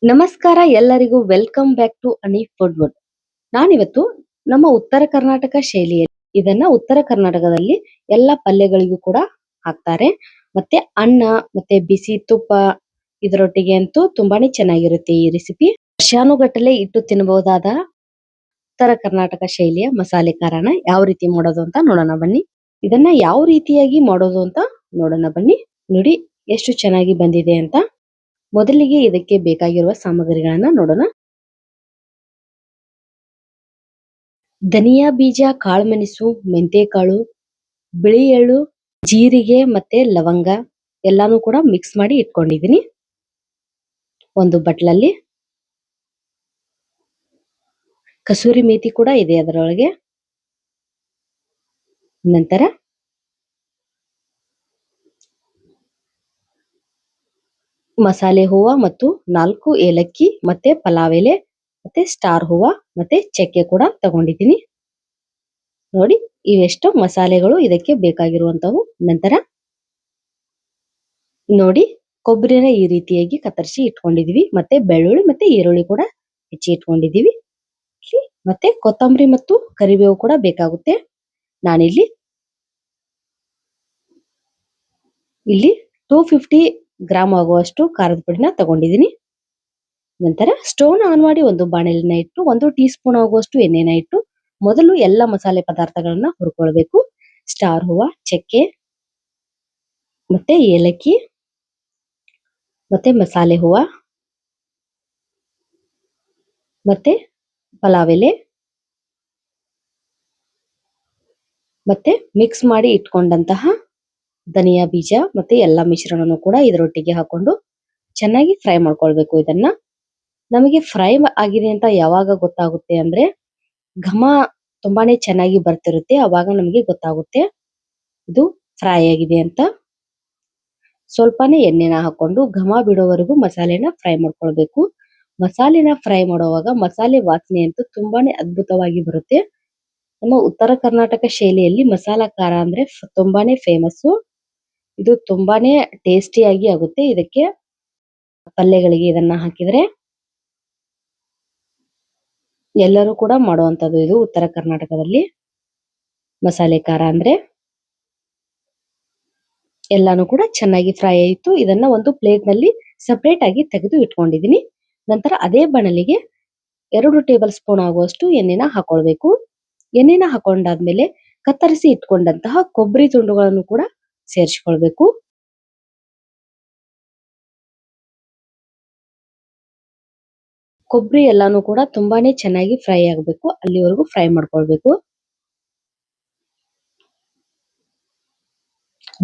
ನಮಸ್ಕಾರ ಎಲ್ಲರಿಗೂ welcome back to ಅನಿ ಫುಡ್ ವುಡ್. ನಾನಿವತ್ತು ನಮ್ಮ ಉತ್ತರ ಕರ್ನಾಟಕ ಶೈಲಿಯಲ್ಲಿ ಇದನ್ನ ಉತ್ತರ ಕರ್ನಾಟಕದಲ್ಲಿ ಎಲ್ಲ ಪಲ್ಯಗಳಿಗೂ ಕೂಡ ಹಾಕ್ತಾರೆ. ಮತ್ತೆ ಅನ್ನ ಮತ್ತೆ ಬಿಸಿ ತುಪ್ಪ ಇದರೊಟ್ಟಿಗೆ ಅಂತೂ ತುಂಬಾನೇ ಚೆನ್ನಾಗಿರುತ್ತೆ ಈ ರೆಸಿಪಿ. ವರ್ಷಾನುಗಟ್ಟಲೆ ಇಟ್ಟು ತಿನ್ನಬಹುದಾದ ಉತ್ತರ ಕರ್ನಾಟಕ ಶೈಲಿಯ ಮಸಾಲೆ ಕಾರಣ ಯಾವ ರೀತಿ ಮಾಡೋದು ಅಂತ ನೋಡೋಣ ಬನ್ನಿ. ಇದನ್ನ ಯಾವ ರೀತಿಯಾಗಿ ಮಾಡೋದು ಅಂತ ನೋಡೋಣ ಬನ್ನಿ. ನೋಡಿ ಎಷ್ಟು ಚೆನ್ನಾಗಿ ಬಂದಿದೆ ಅಂತ. ಮೊದಲಿಗೆ ಇದಕ್ಕೆ ಬೇಕಾಗಿರುವ ಸಾಮಗ್ರಿಗಳನ್ನ ನೋಡೋಣ. ಧನಿಯಾ ಬೀಜ, ಕಾಳುಮೆಣಸು, ಮೆಂತೆಕಾಳು, ಬಿಳಿ ಎಳ್ಳು, ಜೀರಿಗೆ ಮತ್ತೆ ಲವಂಗ ಎಲ್ಲಾನು ಕೂಡ ಮಿಕ್ಸ್ ಮಾಡಿ ಇಟ್ಕೊಂಡಿದೀನಿ ಒಂದು ಬಟ್ಲಲ್ಲಿ. ಕಸೂರಿ ಮೇಥಿ ಕೂಡ ಇದೆ ಅದರೊಳಗೆ. ನಂತರ ಮಸಾಲೆ ಹೂವ ಮತ್ತು 4 ಏಲಕ್ಕಿ ಮತ್ತೆ ಪಲಾವ್ ಎಲೆ ಮತ್ತೆ ಸ್ಟಾರ್ ಹೂವ ಮತ್ತೆ ಚಕ್ಕೆ ಕೂಡ ತಗೊಂಡಿದ್ದೀನಿ. ನೋಡಿ ಇವೆಷ್ಟು ಮಸಾಲೆಗಳು ಇದಕ್ಕೆ ಬೇಕಾಗಿರುವಂತವು. ನಂತರ ನೋಡಿ ಕೊಬ್ಬರಿನ ಈ ರೀತಿಯಾಗಿ ಕತ್ತರಿಸಿ ಇಟ್ಕೊಂಡಿದೀವಿ. ಮತ್ತೆ ಬೆಳ್ಳುಳ್ಳಿ ಮತ್ತೆ ಈರುಳ್ಳಿ ಕೂಡ ಹೆಚ್ಚಿ ಇಟ್ಕೊಂಡಿದೀವಿ. ಮತ್ತೆ ಕೊತ್ತಂಬರಿ ಮತ್ತು ಕರಿಬೇವು ಕೂಡ ಬೇಕಾಗುತ್ತೆ. ನಾನಿಲ್ಲಿ 250 ಗ್ರಾಮ್ ಆಗುವಷ್ಟು ಖಾರದ ಪುಡಿನ ತಗೊಂಡಿದ್ದೀನಿ. ನಂತರ ಸ್ಟೋವ್ ಆನ್ ಮಾಡಿ ಒಂದು ಬಾಣಲಿನ ಇಟ್ಟು 1 ಟೀ ಸ್ಪೂನ್ ಆಗುವಷ್ಟು ಎಣ್ಣೆನ ಇಟ್ಟು ಮೊದಲು ಎಲ್ಲ ಮಸಾಲೆ ಪದಾರ್ಥಗಳನ್ನ ಹುರ್ಕೊಳ್ಬೇಕು. ಸ್ಟಾರ್ ಹೂವ, ಚಕ್ಕೆ ಮತ್ತೆ ಏಲಕ್ಕಿ ಮತ್ತೆ ಮಸಾಲೆ ಹೂವ ಮತ್ತೆ ಪಲಾವ್ ಎಲೆ ಮತ್ತೆ ಮಿಕ್ಸ್ ಮಾಡಿ ಇಟ್ಕೊಂಡಂತಹ ಧನಿಯಾ ಬೀಜ ಮತ್ತೆ ಎಲ್ಲ ಮಿಶ್ರಣನು ಕೂಡ ಇದರೊಟ್ಟಿಗೆ ಹಾಕೊಂಡು ಚೆನ್ನಾಗಿ ಫ್ರೈ ಮಾಡ್ಕೊಳ್ಬೇಕು. ಇದನ್ನ ನಮಗೆ ಫ್ರೈ ಆಗಿದೆ ಅಂತ ಯಾವಾಗ ಗೊತ್ತಾಗುತ್ತೆ ಅಂದ್ರೆ ಘಮ ತುಂಬಾನೇ ಚೆನ್ನಾಗಿ ಬರ್ತಿರುತ್ತೆ. ಅವಾಗ ನಮಗೆ ಗೊತ್ತಾಗುತ್ತೆ ಇದು ಫ್ರೈ ಆಗಿದೆ ಅಂತ. ಸ್ವಲ್ಪನೇ ಎಣ್ಣೆನ ಹಾಕೊಂಡು ಘಮ ಬಿಡೋವರೆಗೂ ಮಸಾಲೆನ ಫ್ರೈ ಮಾಡ್ಕೊಳ್ಬೇಕು. ಮಸಾಲೆನ ಫ್ರೈ ಮಾಡುವಾಗ ಮಸಾಲೆ ವಾಸನೆ ಅಂತೂ ತುಂಬಾನೇ ಅದ್ಭುತವಾಗಿ ಬರುತ್ತೆ. ನಮ್ಮ ಉತ್ತರ ಕರ್ನಾಟಕ ಶೈಲಿಯಲ್ಲಿ ಮಸಾಲಾ ಖಾರ ಅಂದ್ರೆ ತುಂಬಾನೇ ಫೇಮಸ್. ಇದು ತುಂಬಾನೇ ಟೇಸ್ಟಿಯಾಗಿ ಆಗುತ್ತೆ. ಇದಕ್ಕೆ ಪಲ್ಯಗಳಿಗೆ ಇದನ್ನ ಹಾಕಿದ್ರೆ ಎಲ್ಲರೂ ಕೂಡ ಮಾಡುವಂತದ್ದು ಇದು ಉತ್ತರ ಕರ್ನಾಟಕದಲ್ಲಿ ಮಸಾಲೆ ಖಾರ ಅಂದ್ರೆ. ಎಲ್ಲಾನು ಕೂಡ ಚೆನ್ನಾಗಿ ಫ್ರೈ ಆಯಿತು. ಇದನ್ನ ಒಂದು ಪ್ಲೇಟ್ ನಲ್ಲಿ ಸಪರೇಟ್ ಆಗಿ ತೆಗೆದು ಇಟ್ಕೊಂಡಿದೀನಿ. ನಂತರ ಅದೇ ಬಾಣಲಿಗೆ 2 ಟೇಬಲ್ ಸ್ಪೂನ್ ಆಗುವಷ್ಟು ಎಣ್ಣೆನ ಹಾಕೊಳ್ಬೇಕು. ಎಣ್ಣೆನ ಹಾಕೊಂಡಾದ್ಮೇಲೆ ಕತ್ತರಿಸಿ ಇಟ್ಕೊಂಡಂತಹ ಕೊಬ್ಬರಿ ತುಂಡುಗಳನ್ನು ಕೂಡ ಸೇರಿಸಿಕೊಳ್ಬೇಕು. ಕೊಬ್ಬರಿ ಎಲ್ಲಾನು ಕೂಡ ತುಂಬಾನೇ ಚೆನ್ನಾಗಿ ಫ್ರೈ ಆಗಬೇಕು. ಅಲ್ಲಿವರೆಗೂ ಫ್ರೈ ಮಾಡ್ಕೊಳ್ಬೇಕು.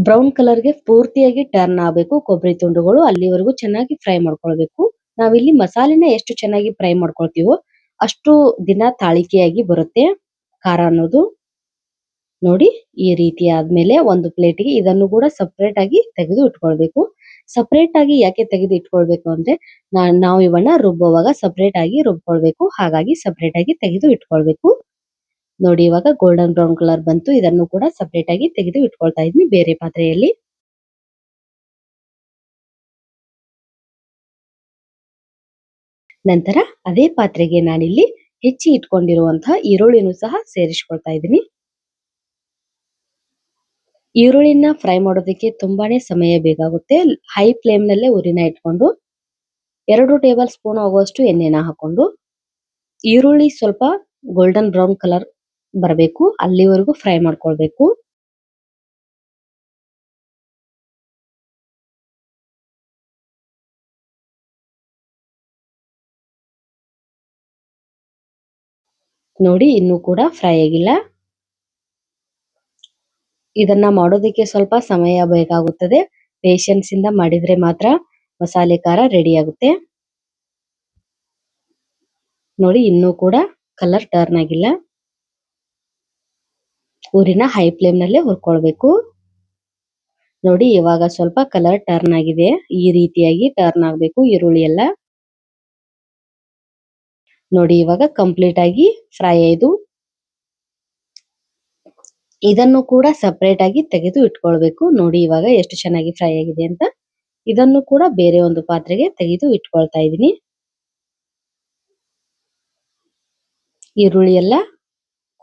ಬ್ರೌನ್ ಕಲರ್ಗೆ ಪೂರ್ತಿಯಾಗಿ ಟರ್ನ್ ಆಗಬೇಕು ಕೊಬ್ಬರಿ ತುಂಡುಗಳು. ಅಲ್ಲಿವರೆಗೂ ಚೆನ್ನಾಗಿ ಫ್ರೈ ಮಾಡ್ಕೊಳ್ಬೇಕು. ನಾವಿಲ್ಲಿ ಮಸಾಲೆನ ಎಷ್ಟು ಚೆನ್ನಾಗಿ ಫ್ರೈ ಮಾಡ್ಕೊಳ್ತೀವೋ ಅಷ್ಟು ದಿನ ತಾಳಿಕೆಯಾಗಿ ಬರುತ್ತೆ ಖಾರ ಅನ್ನೋದು. ನೋಡಿ ಈ ರೀತಿ ಆದ್ಮೇಲೆ ಒಂದು ಪ್ಲೇಟ್ಗೆ ಇದನ್ನು ಕೂಡ ಸಪರೇಟ್ ಆಗಿ ತೆಗೆದು ಇಟ್ಕೊಳ್ಬೇಕು. ಸಪರೇಟ್ ಆಗಿ ಯಾಕೆ ತೆಗೆದು ಇಟ್ಕೊಳ್ಬೇಕು ಅಂದ್ರೆ ನಾವು ಇವನ್ನ ರುಬ್ಬುವಾಗ ಸಪರೇಟ್ ಆಗಿ ರುಬ್ಕೊಳ್ಬೇಕು. ಹಾಗಾಗಿ ಸಪರೇಟ್ ಆಗಿ ತೆಗೆದು ಇಟ್ಕೊಳ್ಬೇಕು. ನೋಡಿ ಇವಾಗ ಗೋಲ್ಡನ್ ಬ್ರೌನ್ ಕಲರ್ ಬಂತು. ಇದನ್ನು ಕೂಡ ಸಪರೇಟ್ ಆಗಿ ತೆಗೆದು ಇಟ್ಕೊಳ್ತಾ ಇದ್ದೀನಿ ಬೇರೆ ಪಾತ್ರೆಯಲ್ಲಿ. ನಂತರ ಅದೇ ಪಾತ್ರೆಗೆ ನಾನಿಲ್ಲಿ ಹೆಚ್ಚಿ ಇಟ್ಕೊಂಡಿರುವಂತಹ ಈರುಳ್ಳಿನೂ ಸಹ ಸೇರಿಸ್ಕೊಳ್ತಾ ಇದ್ದೀನಿ. ಈರುಳ್ಳಿನ ಫ್ರೈ ಮಾಡೋದಕ್ಕೆ ತುಂಬಾನೇ ಸಮಯ ಬೇಕಾಗುತ್ತೆ. ಹೈ ಫ್ಲೇಮ್ ನಲ್ಲೇ ಉರಿನ ಇಟ್ಕೊಂಡು 2 ಟೇಬಲ್ ಸ್ಪೂನ್ ಆಗುವಷ್ಟು ಎಣ್ಣೆನ ಹಾಕೊಂಡು ಈರುಳ್ಳಿ ಸ್ವಲ್ಪ ಗೋಲ್ಡನ್ ಬ್ರೌನ್ ಕಲರ್ ಬರಬೇಕು. ಅಲ್ಲಿವರೆಗೂ ಫ್ರೈ ಮಾಡ್ಕೊಳ್ಬೇಕು. ನೋಡಿ ಇನ್ನೂ ಕೂಡ ಫ್ರೈ ಆಗಿಲ್ಲ. ಇದನ್ನ ಮಾಡೋದಕ್ಕೆ ಸ್ವಲ್ಪ ಸಮಯ ಬೇಕಾಗುತ್ತದೆ. ಪೇಷನ್ಸ್ ಇಂದ ಮಾಡಿದ್ರೆ ಮಾತ್ರ ಮಸಾಲೆ ಖಾರ ರೆಡಿ ಆಗುತ್ತೆ. ನೋಡಿ ಇನ್ನೂ ಕೂಡ ಕಲರ್ ಟರ್ನ್ ಆಗಿಲ್ಲ. ಊರಿನ ಹೈ ಫ್ಲೇಮ್ ನಲ್ಲೇ ಹುರ್ಕೊಳ್ಬೇಕು. ನೋಡಿ ಇವಾಗ ಸ್ವಲ್ಪ ಕಲರ್ ಟರ್ನ್ ಆಗಿದೆ. ಈ ರೀತಿಯಾಗಿ ಟರ್ನ್ ಆಗ್ಬೇಕು ಈರುಳ್ಳಿ ಎಲ್ಲ. ನೋಡಿ ಇವಾಗ ಕಂಪ್ಲೀಟ್ ಆಗಿ ಫ್ರೈ ಆಯ್ತು. ಇದನ್ನು ಕೂಡ ಸಪರೇಟ್ ಆಗಿ ತೆಗೆದು ಇಟ್ಕೊಳ್ಬೇಕು. ನೋಡಿ ಇವಾಗ ಎಷ್ಟು ಚೆನ್ನಾಗಿ ಫ್ರೈ ಆಗಿದೆ ಅಂತ. ಇದನ್ನು ಕೂಡ ಬೇರೆ ಒಂದು ಪಾತ್ರೆಗೆ ತೆಗೆದು ಇಟ್ಕೊಳ್ತಾ ಇದ್ದೀನಿ. ಈರುಳ್ಳಿ ಎಲ್ಲ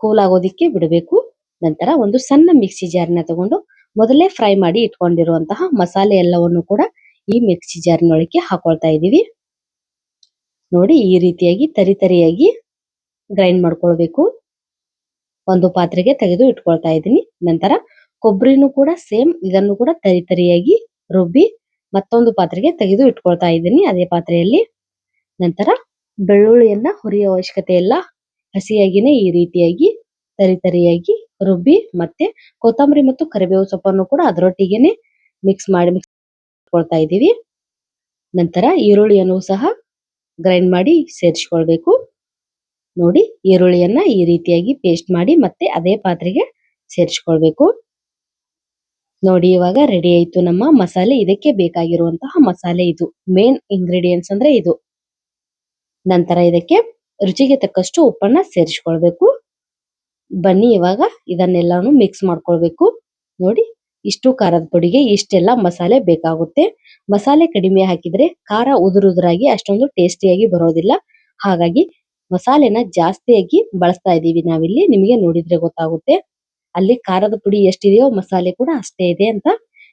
ಕೂಲ್ ಆಗೋದಿಕ್ಕೆ ಬಿಡಬೇಕು. ನಂತರ ಒಂದು ಸಣ್ಣ ಮಿಕ್ಸಿ ಜಾರ್ನ ತಗೊಂಡು ಮೊದಲೇ ಫ್ರೈ ಮಾಡಿ ಇಟ್ಕೊಂಡಿರುವಂತಹ ಮಸಾಲೆ ಎಲ್ಲವನ್ನು ಕೂಡ ಈ ಮಿಕ್ಸಿ ಜಾರ್ನೊಳಗೆ ಹಾಕೊಳ್ತಾ ಇದೀವಿ. ನೋಡಿ ಈ ರೀತಿಯಾಗಿ ತರಿಯಾಗಿ ಗ್ರೈಂಡ್ ಮಾಡ್ಕೊಳ್ಬೇಕು. ಒಂದು ಪಾತ್ರೆಗೆ ತೆಗೆದು ಇಟ್ಕೊಳ್ತಾ ಇದ್ದೀನಿ. ನಂತರ ಕೊಬ್ಬರಿನೂ ಕೂಡ ಸೇಮ್ ಇದನ್ನು ಕೂಡ ತರಿಯಾಗಿ ರುಬ್ಬಿ ಮತ್ತೊಂದು ಪಾತ್ರೆಗೆ ತೆಗೆದು ಇಟ್ಕೊಳ್ತಾ ಇದ್ದೀನಿ ಅದೇ ಪಾತ್ರೆಯಲ್ಲಿ. ನಂತರ ಬೆಳ್ಳುಳ್ಳಿಯನ್ನ ಹುರಿಯೋ ಅವಶ್ಯಕತೆ ಇಲ್ಲ, ಹಸಿಯಾಗಿನೇ ಈ ರೀತಿಯಾಗಿ ತರಿಯಾಗಿ ರುಬ್ಬಿ ಮತ್ತೆ ಕೊತ್ತಂಬರಿ ಮತ್ತು ಕರಿಬೇವು ಸೊಪ್ಪನ್ನು ಕೂಡ ಅದರೊಟ್ಟಿಗೆನೆ ಮಿಕ್ಸ್ ಇಟ್ಕೊಳ್ತಾ ಇದ್ದೀವಿ. ನಂತರ ಈರುಳ್ಳಿಯನ್ನು ಸಹ ಗ್ರೈಂಡ್ ಮಾಡಿ ಸೇರಿಸ್ಕೊಳ್ಬೇಕು. ನೋಡಿ ಈರುಳ್ಳಿಯನ್ನ ಈ ರೀತಿಯಾಗಿ ಪೇಸ್ಟ್ ಮಾಡಿ ಮತ್ತೆ ಅದೇ ಪಾತ್ರೆಗೆ ಸೇರಿಸ್ಕೊಳ್ಬೇಕು. ನೋಡಿ ಇವಾಗ ರೆಡಿ ಆಯ್ತು ನಮ್ಮ ಮಸಾಲೆ. ಇದಕ್ಕೆ ಬೇಕಾಗಿರುವಂತಹ ಮಸಾಲೆ ಇದು, ಮೇನ್ ಇಂಗ್ರೀಡಿಯೆಂಟ್ಸ್ ಅಂದ್ರೆ ಇದು. ನಂತರ ಇದಕ್ಕೆ ರುಚಿಗೆ ತಕ್ಕಷ್ಟು ಉಪ್ಪನ್ನ ಸೇರಿಸ್ಕೊಳ್ಬೇಕು. ಬನ್ನಿ ಇವಾಗ ಇದನ್ನೆಲ್ಲಾನು ಮಿಕ್ಸ್ ಮಾಡ್ಕೊಳ್ಬೇಕು. ನೋಡಿ ಇಷ್ಟು ಖಾರದ ಪುಡಿಗೆ ಇಷ್ಟೆಲ್ಲ ಮಸಾಲೆ ಬೇಕಾಗುತ್ತೆ. ಮಸಾಲೆ ಕಡಿಮೆ ಹಾಕಿದ್ರೆ ಖಾರ ಉದುರಾಗಿ ಅಷ್ಟೊಂದು ಟೇಸ್ಟಿಯಾಗಿ ಬರೋದಿಲ್ಲ. ಹಾಗಾಗಿ ಮಸಾಲೆನ ಜಾಸ್ತಿಯಾಗಿ ಬಳಸ್ತಾ ಇದೀವಿ ನಾವಿಲ್ಲಿ. ನಿಮಗೆ ನೋಡಿದ್ರೆ ಗೊತ್ತಾಗುತ್ತೆ ಅಲ್ಲಿ ಖಾರದ ಪುಡಿ ಎಷ್ಟಿದೆಯೋ ಮಸಾಲೆ ಕೂಡ ಅಷ್ಟೇ ಇದೆ ಅಂತ.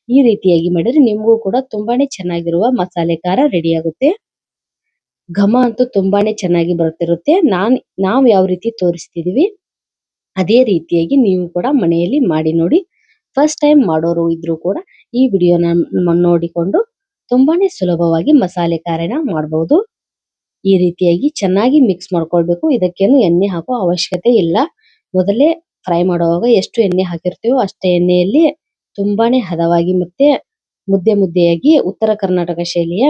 ಈ ರೀತಿಯಾಗಿ ಮಾಡಿದ್ರೆ ನಿಮಗೂ ಕೂಡ ತುಂಬಾನೇ ಚೆನ್ನಾಗಿರುವ ಮಸಾಲೆ ಖಾರ ರೆಡಿ ಆಗುತ್ತೆ. ಘಮ ಅಂತೂ ತುಂಬಾನೇ ಚೆನ್ನಾಗಿ ಬರ್ತಿರುತ್ತೆ. ನಾವು ಯಾವ ರೀತಿ ತೋರಿಸ್ತಿದೀವಿ ಅದೇ ರೀತಿಯಾಗಿ ನೀವು ಕೂಡ ಮನೆಯಲ್ಲಿ ಮಾಡಿ ನೋಡಿ. ಫಸ್ಟ್ ಟೈಮ್ ಮಾಡೋರು ಇದ್ರೂ ಕೂಡ ಈ ವಿಡಿಯೋನ ನೋಡಿಕೊಂಡು ತುಂಬಾನೇ ಸುಲಭವಾಗಿ ಮಸಾಲೆ ಖಾರನ ಮಾಡಬಹುದು. ಈ ರೀತಿಯಾಗಿ ಚೆನ್ನಾಗಿ ಮಿಕ್ಸ್ ಮಾಡ್ಕೊಳ್ಬೇಕು. ಇದಕ್ಕೇನು ಎಣ್ಣೆ ಹಾಕೋ ಅವಶ್ಯಕತೆ ಇಲ್ಲ. ಮೊದಲೇ ಫ್ರೈ ಮಾಡುವಾಗ ಎಷ್ಟು ಎಣ್ಣೆ ಹಾಕಿರ್ತೀವೋ ಅಷ್ಟೇ ಎಣ್ಣೆಯಲ್ಲಿ ತುಂಬಾನೇ ಹದವಾಗಿ ಮತ್ತೆ ಮುದ್ದೆಯಾಗಿ ಉತ್ತರ ಕರ್ನಾಟಕ ಶೈಲಿಯ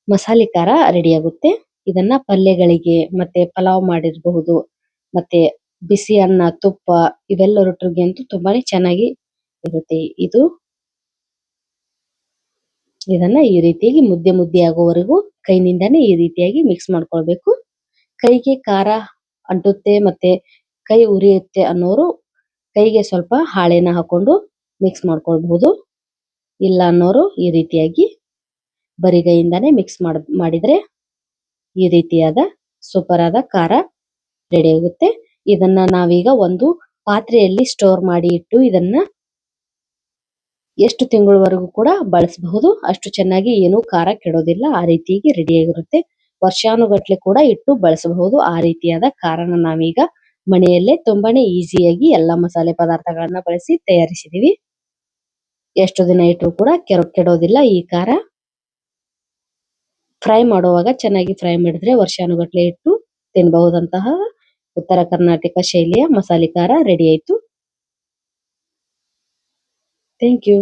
ಮಸಾಲೆ ಖಾರ ರೆಡಿ ಆಗುತ್ತೆ. ಇದನ್ನ ಪಲ್ಯಗಳಿಗೆ ಮತ್ತೆ ಪಲಾವ್ ಮಾಡಿರಬಹುದು, ಮತ್ತೆ ಬಿಸಿ ಅನ್ನ, ತುಪ್ಪ ಇವೆಲ್ಲರೊಟ್ಟಿಗೆ ಅಂತೂ ತುಂಬಾನೇ ಚೆನ್ನಾಗಿ ಇರುತ್ತೆ ಇದು. ಇದನ್ನ ಈ ರೀತಿಯಾಗಿ ಮುದ್ದೆ ಆಗೋವರೆಗೂ ಕೈನಿಂದಾನೇ ಈ ರೀತಿಯಾಗಿ ಮಿಕ್ಸ್ ಮಾಡ್ಕೊಳ್ಬೇಕು. ಕೈಗೆ ಖಾರ ಅಂಟುತ್ತೆ ಮತ್ತೆ ಕೈ ಉರಿಯುತ್ತೆ ಅನ್ನೋರು ಕೈಗೆ ಸ್ವಲ್ಪ ಹಾಳೆನ ಹಾಕೊಂಡು ಮಿಕ್ಸ್ ಮಾಡ್ಕೊಳ್ಬಹುದು. ಇಲ್ಲ ಅನ್ನೋರು ಈ ರೀತಿಯಾಗಿ ಬರಿಗೈಯಿಂದಾನೇ ಮಿಕ್ಸ್ ಮಾಡಿದ್ರೆ ಈ ರೀತಿಯಾದ ಸೂಪರ್ ಆದ ಖಾರ ರೆಡಿ ಆಗುತ್ತೆ. ಇದನ್ನ ನಾವೀಗ ಒಂದು ಪಾತ್ರೆಯಲ್ಲಿ ಸ್ಟೋರ್ ಮಾಡಿ ಇಟ್ಟು ಇದನ್ನ ಎಷ್ಟು ತಿಂಗಳವರೆಗೂ ಕೂಡ ಬಳಸಬಹುದು. ಅಷ್ಟು ಚೆನ್ನಾಗಿ ಏನು ಖಾರ ಕೆಡೋದಿಲ್ಲ. ಆ ರೀತಿಯಾಗಿ ರೆಡಿ ಆಗಿರುತ್ತೆ. ವರ್ಷಾನುಗಟ್ಲೆ ಕೂಡ ಇಟ್ಟು ಬಳಸಬಹುದು. ಆ ರೀತಿಯಾದ ಖಾರನ ನಾವೀಗ ಮನೆಯಲ್ಲೇ ತುಂಬಾನೇ ಈಸಿಯಾಗಿ ಎಲ್ಲಾ ಮಸಾಲೆ ಪದಾರ್ಥಗಳನ್ನ ಬಳಸಿ ತಯಾರಿಸಿದೀವಿ. ಎಷ್ಟು ದಿನ ಇಟ್ಟರು ಕೂಡ ಕೆಡೋದಿಲ್ಲ ಈ ಖಾರ. ಫ್ರೈ ಮಾಡುವಾಗ ಚೆನ್ನಾಗಿ ಫ್ರೈ ಮಾಡಿದ್ರೆ ವರ್ಷಾನುಗಟ್ಲೆ ಇಟ್ಟು ತಿನ್ನಬಹುದಂತಹ ಉತ್ತರ ಕರ್ನಾಟಕ ಶೈಲಿಯ ಮಸಾಲೆ ಖಾರ ರೆಡಿ ಆಯ್ತು. Thank you.